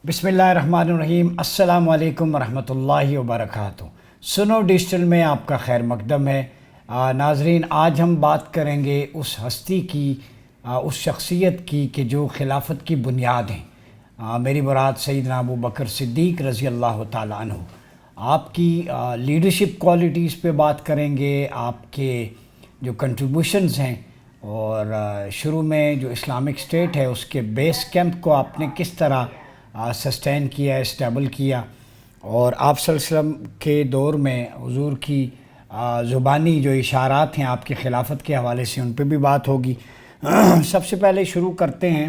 بسم اللہ الرحمن الرحیم۔ السلام علیکم ورحمۃ اللہ وبرکاتہ۔ سنو ڈیجیٹل میں آپ کا خیر مقدم ہے۔ ناظرین، آج ہم بات کریں گے اس ہستی کی، اس شخصیت کی کہ جو خلافت کی بنیاد ہیں۔ میری مراد سیدنا ابو بکر صدیق رضی اللہ تعالیٰ عنہ۔ آپ کی لیڈرشپ کوالٹیز پہ بات کریں گے، آپ کے جو کنٹریبیوشنز ہیں، اور شروع میں جو اسلامک اسٹیٹ ہے اس کے بیس کیمپ کو آپ نے کس طرح سسٹین کیا، اسٹیبل کیا، اور آپ صلی اللہ علیہ وسلم کے دور میں حضور کی زبانی جو اشارات ہیں آپ کی خلافت کے حوالے سے، ان پہ بھی بات ہوگی۔ سب سے پہلے شروع کرتے ہیں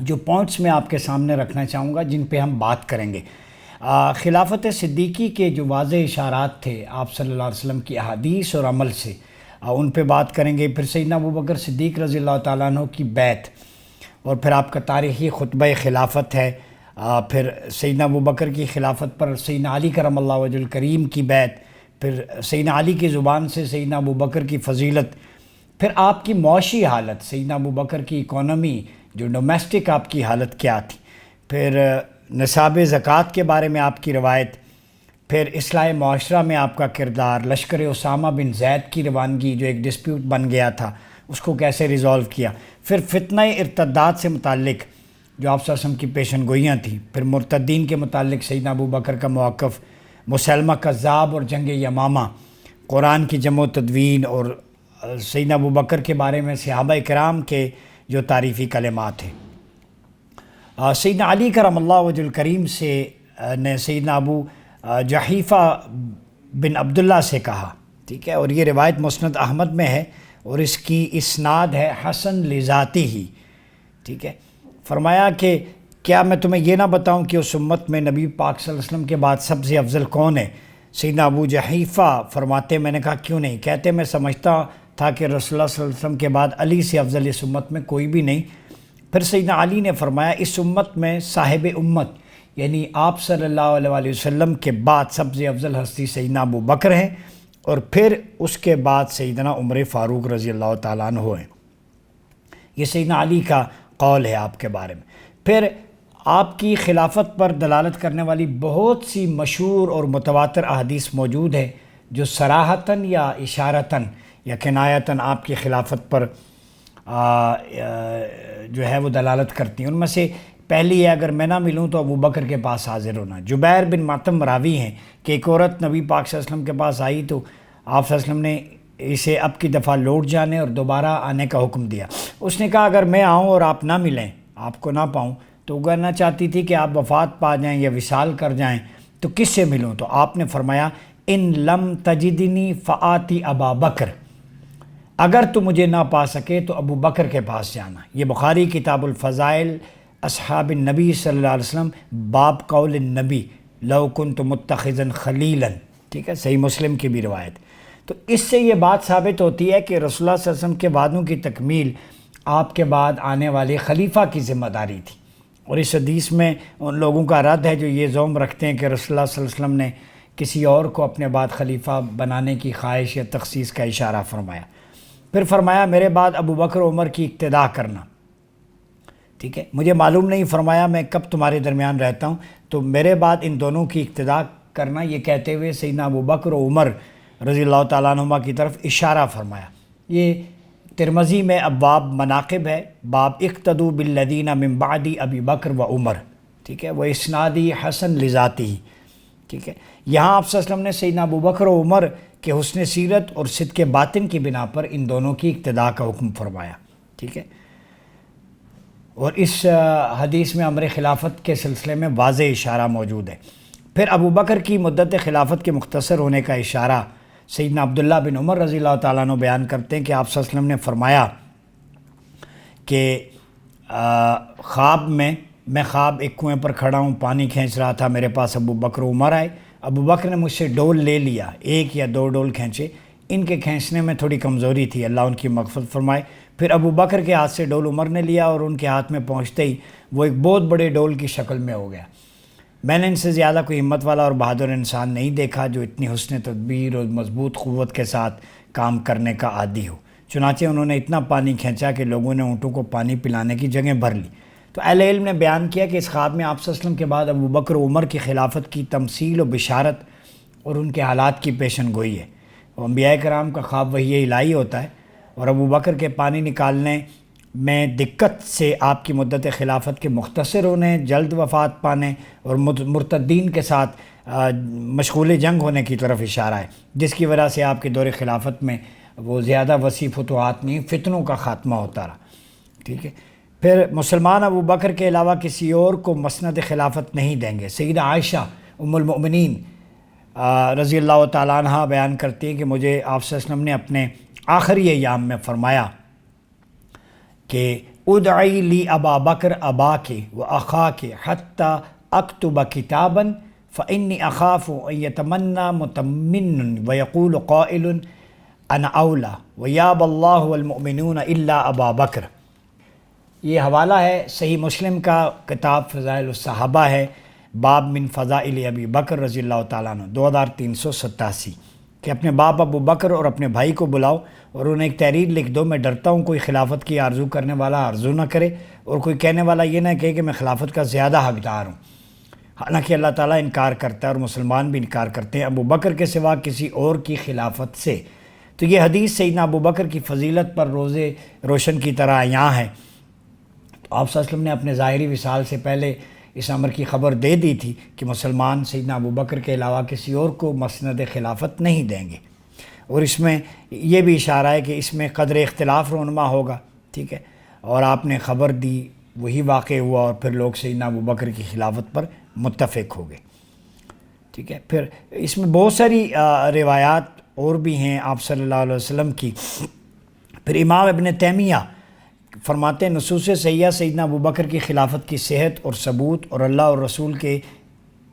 جو پوائنٹس میں آپ کے سامنے رکھنا چاہوں گا جن پہ ہم بات کریں گے۔ خلافت صدیقی کے جو واضح اشارات تھے آپ صلی اللہ علیہ وسلم کی احادیث اور عمل سے، ان پہ بات کریں گے۔ پھر سیدنا ابو بکر صدیق رضی اللہ تعالیٰ عنہ کی بیعت، اور پھر آپ کا تاریخی خطبہ خلافت ہے۔ پھر سیدنا ابو بکر کی خلافت پر سیدنا علی کرم اللہ وجہ الکریم کی بیعت، پھر سیدنا علی کی زبان سے سیدنا ابو بکر کی فضیلت، پھر آپ کی معاشی حالت، سیدنا ابو بکر کی اکانومی جو ڈومیسٹک آپ کی حالت کیا تھی، پھر نصاب زکوٰۃ کے بارے میں آپ کی روایت، پھر اصلاح معاشرہ میں آپ کا کردار، لشکر اسامہ بن زید کی روانگی جو ایک ڈسپیوٹ بن گیا تھا اس کو کیسے ریزالو کیا، پھر فتنہ ارتداد سے متعلق جو آپ صلی اللہ علیہ وسلم کی پیشن گوئیاں تھیں، پھر مرتدین کے متعلق سیدنا ابو بکر کا موقف، مسلمہ کذاب اور جنگ یمامہ، قرآن کی جمع و تدوین، اور سیدنا ابو بکر کے بارے میں صحابہ کرام کے جو تعریفی کلمات ہیں۔ سیدنا علی کرم اللہ وجہ الکریم سے نے سیدنا ابو جحیفہ بن عبداللہ سے کہا، ٹھیک ہے، اور یہ روایت مسند احمد میں ہے اور اس کی اسناد ہے حسن لذاتی ہی، ٹھیک ہے۔ فرمایا کہ کیا میں تمہیں یہ نہ بتاؤں کہ اس امت میں نبی پاک صلی اللہ علیہ وسلم کے بعد سب سے افضل کون ہے؟ سیدنا ابو جحیفہ فرماتے میں نے کہا کیوں نہیں؟ کہتے میں سمجھتا تھا کہ رسول اللہ صلی اللہ علیہ وسلم کے بعد علی سے افضل اس امت میں کوئی بھی نہیں۔ پھر سیدنا علی نے فرمایا اس امت میں صاحب امت یعنی آپ صلی اللہ علیہ وسلم کے بعد سب سے افضل ہستی سیدنا ابو بکر ہیں، اور پھر اس کے بعد سیدنا عمر فاروق رضی اللہ تعالیٰ عنہ ہیں۔ یہ سیدنا علی کا قول ہے آپ کے بارے میں۔ پھر آپ کی خلافت پر دلالت کرنے والی بہت سی مشہور اور متواتر احادیث موجود ہیں جو صراحتاً یا اشارتاً یا کنایتاً آپ کی خلافت پر جو ہے وہ دلالت کرتی ہیں۔ ان میں سے پہلی ہے اگر میں نہ ملوں تو ابو بکر کے پاس حاضر ہونا۔ جبیر بن ماتم راوی ہیں کہ ایک عورت نبی پاک صلی اللہ علیہ وسلم کے پاس آئی تو آپ صلی اللہ علیہ وسلم نے اسے اب کی دفعہ لوٹ جانے اور دوبارہ آنے کا حکم دیا۔ اس نے کہا اگر میں آؤں اور آپ نہ ملیں، آپ کو نہ پاؤں، تو وہ کہنا چاہتی تھی کہ آپ وفات پا جائیں یا وصال کر جائیں تو کس سے ملوں؟ تو آپ نے فرمایا ان لم تجدنی فآتی ابا بکر، اگر تو مجھے نہ پا سکے تو ابو بکر کے پاس جانا۔ یہ بخاری کتاب الفضائل اصحاب النبی صلی اللہ علیہ وسلم باب قول النبی لو کنت متخذا خلیلا، ٹھیک ہے، صحیح مسلم کی بھی روایت۔ تو اس سے یہ بات ثابت ہوتی ہے کہ رسول اللہ صلی اللہ علیہ وسلم کے وعدوں کی تکمیل آپ کے بعد آنے والے خلیفہ کی ذمہ داری تھی، اور اس حدیث میں ان لوگوں کا رد ہے جو یہ زعم رکھتے ہیں کہ رسول اللہ صلی اللہ علیہ وسلم نے کسی اور کو اپنے بعد خلیفہ بنانے کی خواہش یا تخصیص کا اشارہ فرمایا۔ پھر فرمایا میرے بعد ابو بکر عمر کی اقتداء کرنا، ٹھیک ہے، مجھے معلوم نہیں فرمایا میں کب تمہارے درمیان رہتا ہوں، تو میرے بعد ان دونوں کی اقتداء کرنا، یہ کہتے ہوئے سیدنا ابو بکر و عمر رضی اللہ تعالیٰ عنہما کی طرف اشارہ فرمایا۔ یہ ترمذی میں ابواب مناقب ہے، باب اقتدوا بالذین من بعد ابی بکر و عمر، ٹھیک ہے، وہ اسنادی حسن لذاتی، ٹھیک ہے۔ یہاں آپ صلی اللہ علیہ وسلم نے سیدنا ابو بکر و عمر کے حسن سیرت اور صدق باطن کی بنا پر ان دونوں کی اقتداء کا حکم فرمایا، ٹھیک ہے۔ اور اس حدیث میں امر خلافت کے سلسلے میں واضح اشارہ موجود ہے۔ پھر ابو بکر کی مدت خلافت کے مختصر ہونے کا اشارہ سیدنا عبداللہ بن عمر رضی اللہ تعالیٰ عنہ بیان کرتے ہیں کہ آپ صلی اللہ علیہ وسلم نے فرمایا کہ خواب ایک کنویں پر کھڑا ہوں، پانی کھینچ رہا تھا، میرے پاس ابو بکر و عمر آئے، ابو بکر نے مجھ سے ڈول لے لیا، ایک یا دو ڈول کھینچے، ان کے کھینچنے میں تھوڑی کمزوری تھی، اللہ ان کی مغفرت فرمائے۔ پھر ابو بکر کے ہاتھ سے ڈول عمر نے لیا اور ان کے ہاتھ میں پہنچتے ہی وہ ایک بہت بڑے ڈول کی شکل میں ہو گیا۔ میں نے ان سے زیادہ کوئی ہمت والا اور بہادر انسان نہیں دیکھا جو اتنی حسن تدبیر اور مضبوط قوت کے ساتھ کام کرنے کا عادی ہو۔ چنانچہ انہوں نے اتنا پانی کھینچا کہ لوگوں نے اونٹوں کو پانی پلانے کی جگہ بھر لی۔ تو اہل علم نے بیان کیا کہ اس خواب میں آپ صلی اللہ علیہ وسلم کے بعد ابو بکر و عمر کی خلافت کی تمثیل و بشارت اور ان کے حالات کی پیشن گوئی ہے۔ اور انبیاء کرام کا خواب وحی الہی ہوتا ہے، اور ابو بکر کے پانی نکالنے میں دقت سے آپ کی مدت خلافت کے مختصر ہونے، جلد وفات پانے اور مرتدین کے ساتھ مشغول جنگ ہونے کی طرف اشارہ ہے، جس کی وجہ سے آپ کے دور خلافت میں وہ زیادہ وسیع فتوحات نہیں، فتنوں کا خاتمہ ہوتا رہا۔ ٹھیک ہے، پھر مسلمان ابو بکر کے علاوہ کسی اور کو مسند خلافت نہیں دیں گے۔ سیدہ عائشہ ام المؤمنین رضی اللہ تعالیٰ عنہ بیان کرتی ہیں کہ مجھے آپ صلی اللہ علیہ وسلم نے اپنے آخری ایام میں فرمایا کہ ادعی لی ابا بکر اباک و اخاک حتی اکتب کتابا فانی اخاف ان یتمنى متمن ویقول قائل انا اولا ویاب اللہ والمؤمنون الا ابا بکر۔ یہ حوالہ ہے صحیح مسلم کا، کتاب فضائل الصحابہ ہے، باب من فضائل ابی بکر رضی اللہ تعالیٰ عنہ 2387، کہ اپنے باپ ابو بکر اور اپنے بھائی کو بلاؤ اور انہیں ایک تحریر لکھ دو، میں ڈرتا ہوں کوئی خلافت کی آرزو کرنے والا آرزو نہ کرے اور کوئی کہنے والا یہ نہ کہے کہ میں خلافت کا زیادہ حقدار ہوں، حالانکہ اللہ تعالیٰ انکار کرتا ہے اور مسلمان بھی انکار کرتے ہیں ابو بکر کے سوا کسی اور کی خلافت سے۔ تو یہ حدیث سیدنا ابو بکر کی فضیلت پر روزے روشن کی طرح عیاں ہے۔ تو آپ صلی اللہ علیہ وسلم نے اپنے ظاہری وصال سے پہلے اس امر کی خبر دے دی تھی کہ مسلمان سیدنا ابو بکر کے علاوہ کسی اور کو مسند خلافت نہیں دیں گے، اور اس میں یہ بھی اشارہ ہے کہ اس میں قدر اختلاف رونما ہوگا۔ ٹھیک ہے، اور آپ نے خبر دی، وہی واقع ہوا، اور پھر لوگ سیدنا ابو بکر کی خلافت پر متفق ہو گئے۔ ٹھیک ہے، پھر اس میں بہت ساری روایات اور بھی ہیں آپ صلی اللہ علیہ وسلم کی۔ پھر امام ابن تیمیہ فرماتے ہیں نصوص صحیحہ سیدنا ابو بکر کی خلافت کی صحت اور ثبوت اور اللہ اور رسول کے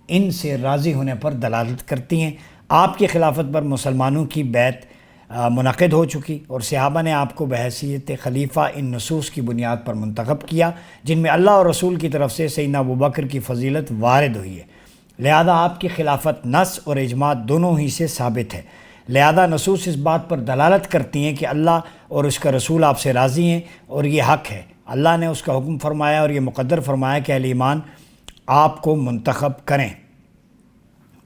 ان سے راضی ہونے پر دلالت کرتی ہیں۔ آپ کی خلافت پر مسلمانوں کی بیعت منعقد ہو چکی اور صحابہ نے آپ کو بحیثیت خلیفہ ان نصوص کی بنیاد پر منتخب کیا جن میں اللہ اور رسول کی طرف سے سیدنا ابو بکر کی فضیلت وارد ہوئی ہے، لہذا آپ کی خلافت نص اور اجماع دونوں ہی سے ثابت ہے۔ لہذا نصوص اس بات پر دلالت کرتی ہیں کہ اللہ اور اس کا رسول آپ سے راضی ہیں اور یہ حق ہے، اللہ نے اس کا حکم فرمایا اور یہ مقدر فرمایا کہ اہل ایمان آپ کو منتخب کریں۔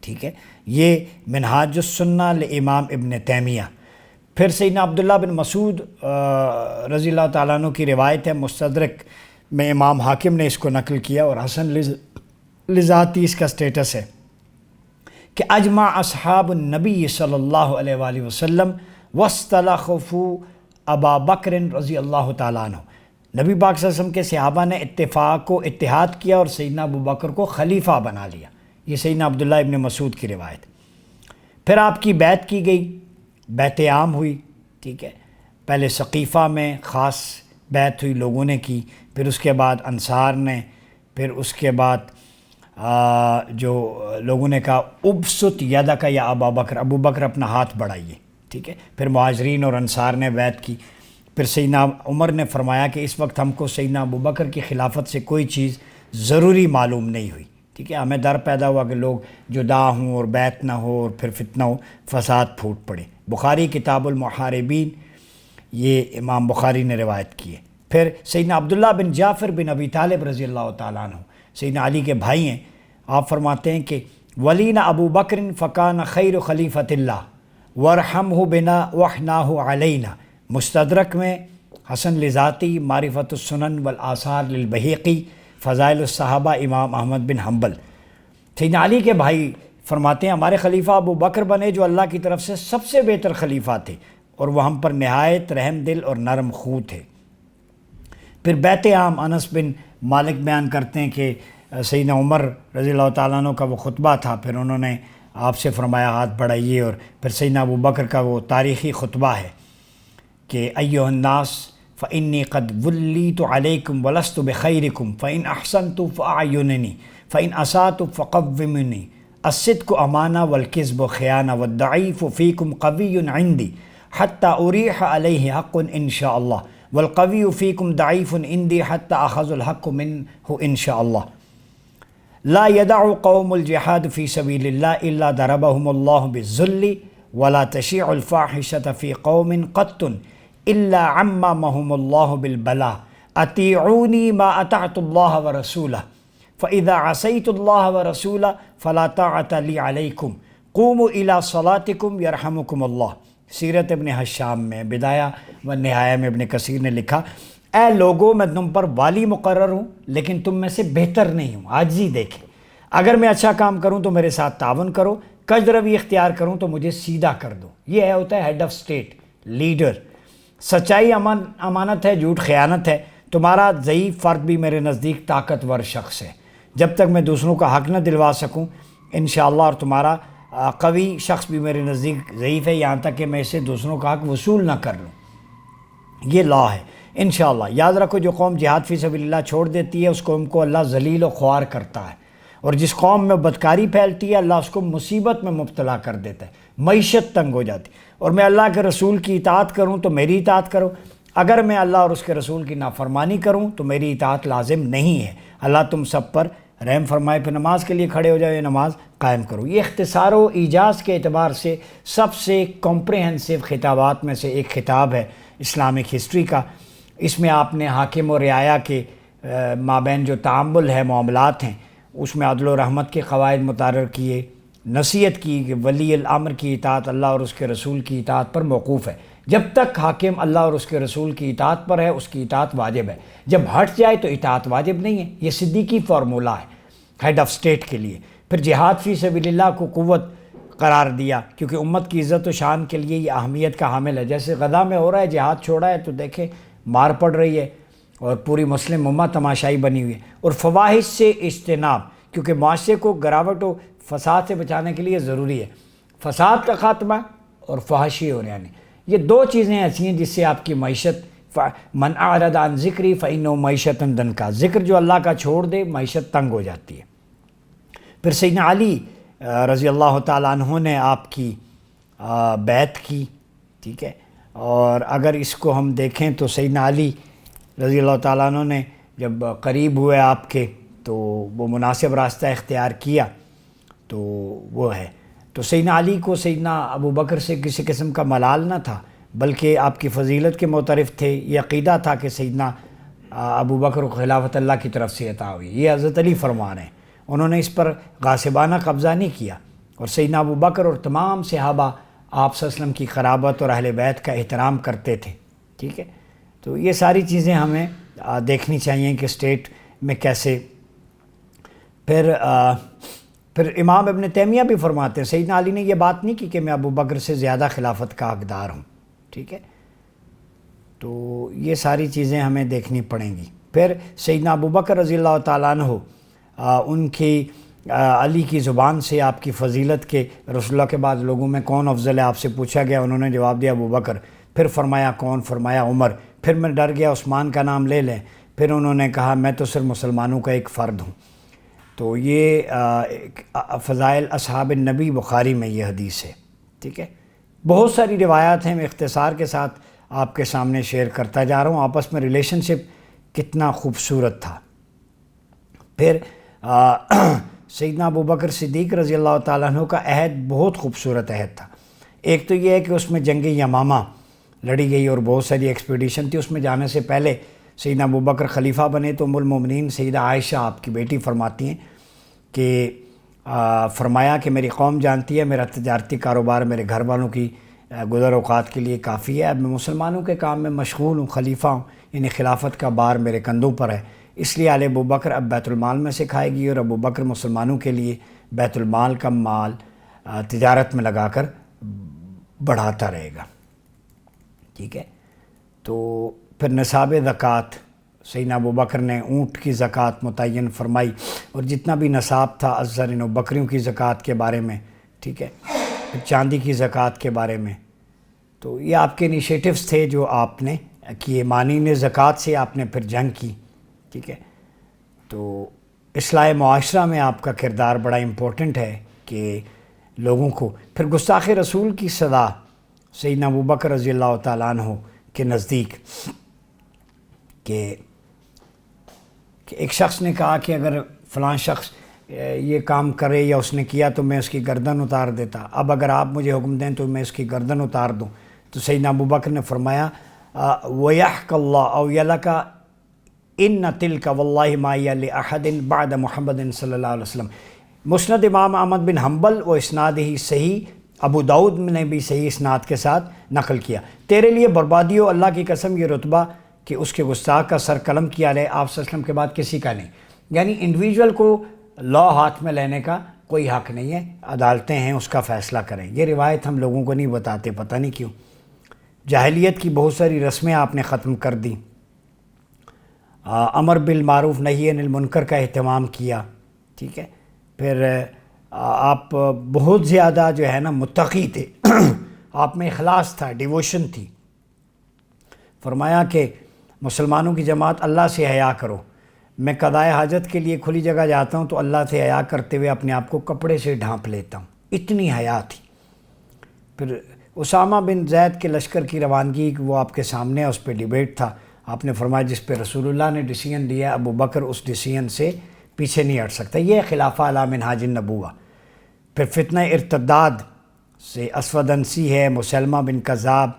ٹھیک ہے، یہ منہاج السنہ لامام ابن تیمیہ۔ پھر سیدنا عبداللہ بن مسعود رضی اللہ تعالیٰ عنہ کی روایت ہے، مستدرک میں امام حاکم نے اس کو نقل کیا اور حسن لذاتی اس کا سٹیٹس ہے کہ اجمع اصحاب النبی صلی اللہ علیہ وآلہ وسلم واستلخفوا ابا بکر رضی اللہ تعالیٰ عنہ، نبی پاک صلی اللہ علیہ وسلم کے صحابہ نے اتفاق و اتحاد کیا اور سیدنا ابو بکر کو خلیفہ بنا لیا۔ یہ سیدنا عبداللہ ابن مسعود کی روایت۔ پھر آپ کی بیعت کی گئی، بیعت عام ہوئی۔ ٹھیک ہے، پہلے ثقیفہ میں خاص بیعت ہوئی لوگوں نے کی، پھر اس کے بعد انصار نے، پھر اس کے بعد جو لوگوں نے کہا ابسط یدک یا ابا بکر، ابو بکر اپنا ہاتھ بڑھائیے۔ ٹھیک ہے، پھر مہاجرین اور انصار نے بیعت کی۔ پھر سیدنا عمر نے فرمایا کہ اس وقت ہم کو سیدنا ابو بکر کی خلافت سے کوئی چیز ضروری معلوم نہیں ہوئی۔ ٹھیک ہے، ہمیں ڈر پیدا ہوا کہ لوگ جدا ہوں اور بیعت نہ ہو اور پھر فتنہ ہو، فساد پھوٹ پڑے۔ بخاری کتاب المحاربین، یہ امام بخاری نے روایت کی ہے۔ پھر سیدنا عبداللہ بن جعفر بن ابی طالب رضی اللہ تعالیٰ عنہ، سیدنا علی کے بھائی ہیں، آپ فرماتے ہیں کہ ولینا ابو بکر فکان خیر خلیفۃ اللہ ورحمہ بنا وحناہ علینا۔ مستدرک میں حسن لذاتی، معرفت السنن والآثار للبہیقی، فضائل الصحابہ امام احمد بن حنبل۔ سیدنا علی کے بھائی فرماتے ہیں ہمارے خلیفہ ابو بکر بنے جو اللہ کی طرف سے سب سے بہتر خلیفہ تھے اور وہ ہم پر نہایت رحم دل اور نرم خو تھے۔ پھر بیعت عام، انس بن مالک بیان کرتے ہیں کہ سیدنا عمر رضی اللہ تعالیٰ عنہ کا وہ خطبہ تھا، پھر انہوں نے آپ سے فرمایا ہاتھ بڑھائیے، اور پھر سیدنا ابو بکر کا وہ تاریخی خطبہ ہے کہ ایھا الناس فإنی قد ولیت علیکم ولست بخیرکم فإن احسنت فأعیننی فإن اسأت فقومنی الصدق امانہ والکذب خیانہ والضعیف فیکم قوی عندی حتی اریح علیہ حق ان شاء اللہ والقوی فیکم ضعیف عندی حتی اخذ الحق منہ ان شاء اللہ لا يدع قوم الجہاد فی سبیل اللہ الا ضربهم اللہ بالذل ولا تشیع الفاحشة فی قوم قط الا عممهم اللہ بالبلاء اطیعونی ما اطعت اللہ ورسولہ فاذا عصیت اللہ ورسولہ فلا طاعۃ لی علیکم قوموا الی صلاتکم یرحمکم اللہ۔ سیرت ابن حشام میں بدایہ و نہایہ میں ابن کثیر نے لکھا، اے لوگو میں تم پر والی مقرر ہوں لیکن تم میں سے بہتر نہیں ہوں، عاجزی دیکھیں، اگر میں اچھا کام کروں تو میرے ساتھ تعاون کرو، کج روی اختیار کروں تو مجھے سیدھا کر دو۔ یہ ہوتا ہے ہیڈ آف اسٹیٹ، لیڈر۔ سچائی امانت ہے، جھوٹ خیانت ہے۔ تمہارا ضعیف فرد بھی میرے نزدیک طاقتور شخص ہے، جب تک میں دوسروں کا حق نہ دلوا سکوں انشاءاللہ، اور تمہارا قوی شخص بھی میرے نزدیک ضعیف ہے یہاں تک کہ میں اسے دوسروں کا حق وصول نہ کر لوں۔ یہ لا ہے انشاءاللہ۔ یاد رکھو، جو قوم جہاد فی سبیل اللہ چھوڑ دیتی ہے اس قوم کو اللہ ذلیل و خوار کرتا ہے، اور جس قوم میں بدکاری پھیلتی ہے اللہ اس کو مصیبت میں مبتلا کر دیتا ہے، معیشت تنگ ہو جاتی۔ اور میں اللہ کے رسول کی اطاعت کروں تو میری اطاعت کرو، اگر میں اللہ اور اس کے رسول کی نافرمانی کروں تو میری اطاعت لازم نہیں ہے۔ اللہ تم سب پر رحم فرمائے۔ پھر نماز کے لیے کھڑے ہو جاؤ، یہ نماز قائم کرو۔ یہ اختصار و ایجاز کے اعتبار سے سب سے کمپریہنسو خطابات میں سے ایک خطاب ہے اسلامک ہسٹری کا۔ اس میں آپ نے حاکم و رعایا کے مابین جو تعامل ہے، معاملات ہیں، اس میں عدل و رحمت کے قواعد متعارف کیے، نصیحت کی کہ ولی الامر کی اطاعت اللہ اور اس کے رسول کی اطاعت پر موقوف ہے۔ جب تک حاکم اللہ اور اس کے رسول کی اطاعت پر ہے اس کی اطاعت واجب ہے، جب ہٹ جائے تو اطاعت واجب نہیں ہے۔ یہ صدیقی فارمولہ ہے ہیڈ آف اسٹیٹ کے لیے۔ پھر جہاد فی سبیل اللہ کو قوت قرار دیا کیونکہ امت کی عزت و شان کے لیے یہ اہمیت کا حامل ہے۔ جیسے غزہ میں ہو رہا ہے، جہاد چھوڑا ہے تو دیکھیں مار پڑ رہی ہے اور پوری مسلم امت تماشائی بنی ہوئی ہے۔ اور فواحش سے اجتناب، کیونکہ معاشرے کو گراوٹ و فساد سے بچانے کے لیے ضروری ہے فساد کا خاتمہ اور فحاشی اور یعنی یہ دو چیزیں ایسی ہیں جس سے آپ کی معیشت، من اعرض عن ذکری فإنہ معیشۃ ضنکا، ذکر جو اللہ کا چھوڑ دے معیشت تنگ ہو جاتی ہے۔ پھر سیدنا علی رضی اللہ تعالیٰ عنہ نے آپ کی بیعت کی، ٹھیک ہے، اور اگر اس کو ہم دیکھیں تو سیدنا علی رضی اللہ تعالیٰ عنہ نے جب قریب ہوئے آپ کے تو وہ مناسب راستہ اختیار کیا، تو وہ ہے تو سیدنا علی کو سیدنا ابو بکر سے کسی قسم کا ملال نہ تھا، بلکہ آپ کی فضیلت کے معترف تھے۔ یہ عقیدہ تھا کہ سیدنا ابو بکر کو خلافت اللہ کی طرف سے عطا ہوئی، یہ حضرت علی فرمان ہیں، انہوں نے اس پر غاصبانہ قبضہ نہیں کیا۔ اور سیدنا ابو بکر اور تمام صحابہ آپ صلی اللہ علیہ وسلم کی قرابت اور اہل بیت کا احترام کرتے تھے، ٹھیک ہے۔ تو یہ ساری چیزیں ہمیں دیکھنی چاہیے کہ اسٹیٹ میں کیسے۔ پھر امام ابن تیمیہ بھی فرماتے ہیں سیدنا علی نے یہ بات نہیں کی کہ میں ابو بکر سے زیادہ خلافت کا حقدار ہوں، ٹھیک ہے۔ تو یہ ساری چیزیں ہمیں دیکھنی پڑیں گی۔ پھر سیدنا ابو بکر رضی اللہ تعالیٰ عنہ، ان کی علی کی زبان سے آپ کی فضیلت کے رسول اللہ کے بعد لوگوں میں کون افضل ہے آپ سے پوچھا گیا، انہوں نے جواب دیا ابو بکر، پھر فرمایا کون، فرمایا عمر، پھر میں ڈر گیا عثمان کا نام لے لیں، پھر انہوں نے کہا میں تو صرف مسلمانوں کا ایک فرد ہوں۔ تو یہ فضائل اصحاب النبی بخاری میں یہ حدیث ہے، ٹھیک ہے۔ بہت ساری روایات ہیں، میں اختصار کے ساتھ آپ کے سامنے شیئر کرتا جا رہا ہوں۔ آپس میں ریلیشن شپ کتنا خوبصورت تھا۔ پھر سیدنا ابو بکر صدیق رضی اللہ تعالیٰ عنہ کا عہد بہت خوبصورت عہد تھا۔ ایک تو یہ ہے کہ اس میں جنگ یمامہ لڑی گئی اور بہت ساری ایکسپیڈیشن تھی۔ اس میں جانے سے پہلے سیدنا ابو بکر خلیفہ بنے تو ام المومنین سیدہ عائشہ آپ کی بیٹی فرماتی ہیں کہ فرمایا کہ میری قوم جانتی ہے میرا تجارتی کاروبار میرے گھر والوں کی گزر اوقات کے لیے کافی ہے، اب میں مسلمانوں کے کام میں مشغول ہوں، خلیفہ ہوں، یعنی خلافت کا بار میرے کندھوں پر ہے، اس لیے آل ابو بکر اب بیت المال میں سے کھائے گی، اور ابو بکر مسلمانوں کے لیے بیت المال کا مال تجارت میں لگا کر بڑھاتا رہے گا، ٹھیک ہے۔ تو پھر نصاب زکوٰۃ سیدنا ابو بکر نے اونٹ کی زکوٰۃ متعین فرمائی، اور جتنا بھی نصاب تھا ازرن و بکریوں کی زکوٰۃ کے بارے میں، ٹھیک ہے، پھر چاندی کی زکوٰۃ کے بارے میں۔ تو یہ آپ کے انیشیٹوز تھے جو آپ نے کیے، مانین زکوٰۃ سے آپ نے پھر جنگ کی، ٹھیک ہے۔ تو اصلاح معاشرہ میں آپ کا کردار بڑا امپورٹنٹ ہے کہ لوگوں کو، پھر گستاخ رسول کی سزا سیدنا ابو بکر رضی اللہ تعالیٰ عنہ کے نزدیک کہ ایک شخص نے کہا کہ اگر فلاں شخص یہ کام کرے یا اس نے کیا تو میں اس کی گردن اتار دیتا، اب اگر آپ مجھے حکم دیں تو میں اس کی گردن اتار دوں۔ تو سیدنا ابو بکر نے فرمایا وَيَحْكَ اللَّهُ أَوْ يَلَكَ ان تلک واللہ ما ہی لأحد بعد محمد صلی اللہ علیہ وسلم۔ مسند امام احمد بن حنبل و اسناد ہی صحیح، ابو داؤد نے بھی صحیح اسناد کے ساتھ نقل کیا۔ تیرے لیے بربادی ہو، اللہ کی قسم یہ رتبہ کہ اس کے گستاخ کا سر قلم کیا لے، آپ صلی اللہ علیہ وسلم کے بعد کسی کا نہیں۔ یعنی انڈیویجول کو لا ہاتھ میں لینے کا کوئی حق نہیں ہے، عدالتیں ہیں اس کا فیصلہ کریں۔ یہ روایت ہم لوگوں کو نہیں بتاتے، پتہ نہیں کیوں۔ جاہلیت کی بہت ساری رسمیں آپ نے ختم کر دی، امر بالمعروف نہی عن المنکر کا اہتمام کیا، ٹھیک ہے۔ پھر آپ بہت زیادہ جو ہے نا متقی تھے، آپ میں اخلاص تھا، ڈیووشن تھی۔ فرمایا کہ مسلمانوں کی جماعت اللہ سے حیا کرو، میں قضائے حاجت کے لیے کھلی جگہ جاتا ہوں تو اللہ سے حیا کرتے ہوئے اپنے آپ کو کپڑے سے ڈھانپ لیتا ہوں، اتنی حیا تھی۔ پھر اسامہ بن زید کے لشکر کی روانگی وہ آپ کے سامنے، اس پہ ڈیبیٹ تھا، آپ نے فرمایا جس پہ رسول اللہ نے ڈیسیژن لیا ابو بکر اس ڈیسیژن سے پیچھے نہیں ہٹ سکتا، یہ خلافہ علی منہاج النبوہ۔ پھر فتنہ ارتداد سے اسود انسی ہے، مسلمہ بن کذاب،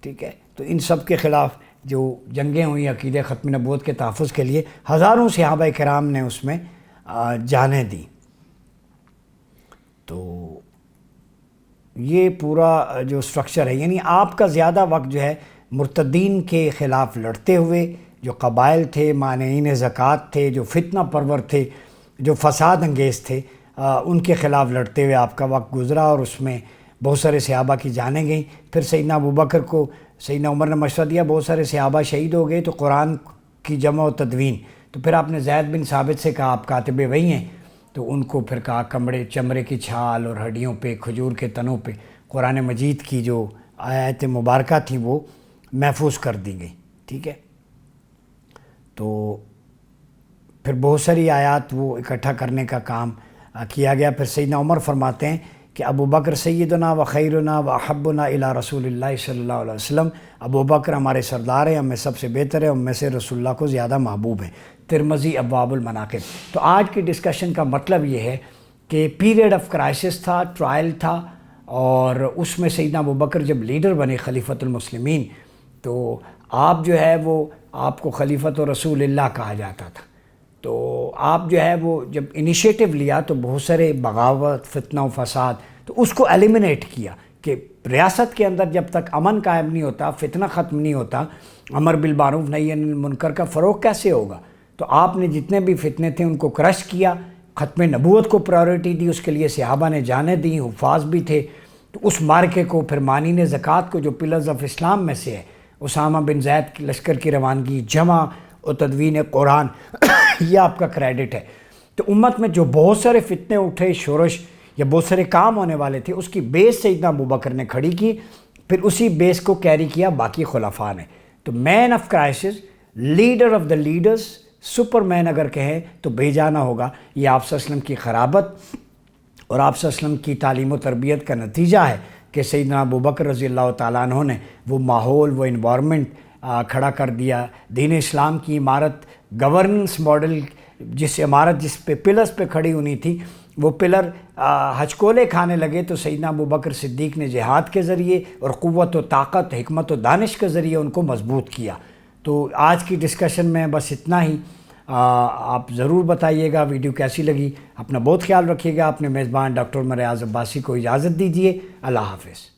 ٹھیک ہے۔ تو ان سب کے خلاف جو جنگیں ہوئیں عقیدہ ختم نبوت کے تحفظ کے لیے، ہزاروں صحابہ کرام نے اس میں جانیں دی۔ تو یہ پورا جو سٹرکچر ہے، یعنی آپ کا زیادہ وقت جو ہے مرتدین کے خلاف لڑتے ہوئے، جو قبائل تھے، مانعین زکوٰۃ تھے، جو فتنہ پرور تھے، جو فساد انگیز تھے، ان کے خلاف لڑتے ہوئے آپ کا وقت گزرا، اور اس میں بہت سارے صحابہ کی جانیں گئیں۔ پھر سیدنا ابوبکر کو سیدنا عمر نے مشورہ دیا، بہت سارے صحابہ شہید ہو گئے تو قرآن کی جمع و تدوین، تو پھر آپ نے زید بن ثابت سے کہا آپ کاتب وحی ہیں، تو ان کو پھر کہا چمڑے کی چھال اور ہڈیوں پہ، کھجور کے تنوں پہ قرآن مجید کی جو آیات مبارکہ تھیں وہ محفوظ کر دی گئی، ٹھیک ہے۔ تو پھر بہت ساری آیات وہ اکٹھا کرنے کا کام کیا گیا۔ پھر سیدنا عمر فرماتے ہیں کہ ابو بکر سیدنا و خیرنا و احبنا الی رسول اللہ صلی اللہ علیہ وسلم، ابو بکر ہمارے سردار ہیں، ہم میں سب سے بہتر ہے، ہم میں سے رسول اللہ کو زیادہ محبوب ہیں۔ ترمذی ابواب المناقب۔ تو آج کی ڈسکشن کا مطلب یہ ہے کہ پیریڈ آف کرائسس تھا، ٹرائل تھا، اور اس میں سیدنا ابو بکر جب لیڈر بنے خلیفۃ المسلمین، تو آپ جو ہے وہ آپ کو خلیفۃ رسول اللہ کہا جاتا تھا۔ تو آپ جو ہے وہ جب انیشیٹو لیا تو بہت سارے بغاوت، فتنہ و فساد، تو اس کو ایلیمنیٹ کیا کہ ریاست کے اندر جب تک امن قائم نہیں ہوتا، فتنہ ختم نہیں ہوتا، امر بالمعروف نہی عن المنکر کا فروغ کیسے ہوگا؟ تو آپ نے جتنے بھی فتنے تھے ان کو کرش کیا، ختم نبوت کو پرائیورٹی دی، اس کے لیے صحابہ نے جانیں دیں، حفاظ بھی تھے۔ تو اس مارکے کو پھر مانین زکوٰۃ کو جو پلرز آف اسلام میں سے ہے، اسامہ بن زید کی لشکر کی روانگی، جمع و تدوین قرآن، یہ آپ کا کریڈٹ ہے۔ تو امت میں جو بہت سارے فتنے اٹھے، شورش یا بہت سارے کام ہونے والے تھے، اس کی بیس سیدنا ابوبکر نے کھڑی کی، پھر اسی بیس کو کیری کیا باقی خلفاء نے۔ تو man of crisis, leader of the leaders, super man اگر کہیں تو بھیجانا ہوگا، یہ آپ صلی اللہ علیہ وسلم کی خرابت اور آپ صلی اللہ علیہ وسلم کی تعلیم و تربیت کا نتیجہ ہے کہ سیدنا ابوبکر رضی اللہ تعالیٰ عنہ نے وہ ماحول، وہ انوائرمنٹ کھڑا کر دیا۔ دین اسلام کی عمارت، گورننس ماڈل، جس عمارت جس پہ پلرز پہ کھڑی ہونی تھی، وہ پلر ہچکولے کھانے لگے، تو سیدنا ابوبکر صدیق نے جہاد کے ذریعے اور قوت و طاقت، حکمت و دانش کے ذریعے ان کو مضبوط کیا۔ تو آج کی ڈسکشن میں بس اتنا ہی۔ آپ ضرور بتائیے گا ویڈیو کیسی لگی، اپنا بہت خیال رکھیے گا۔ اپنے میزبان ڈاکٹر عمر ایاز عباسی کو اجازت دیجیے، اللہ حافظ۔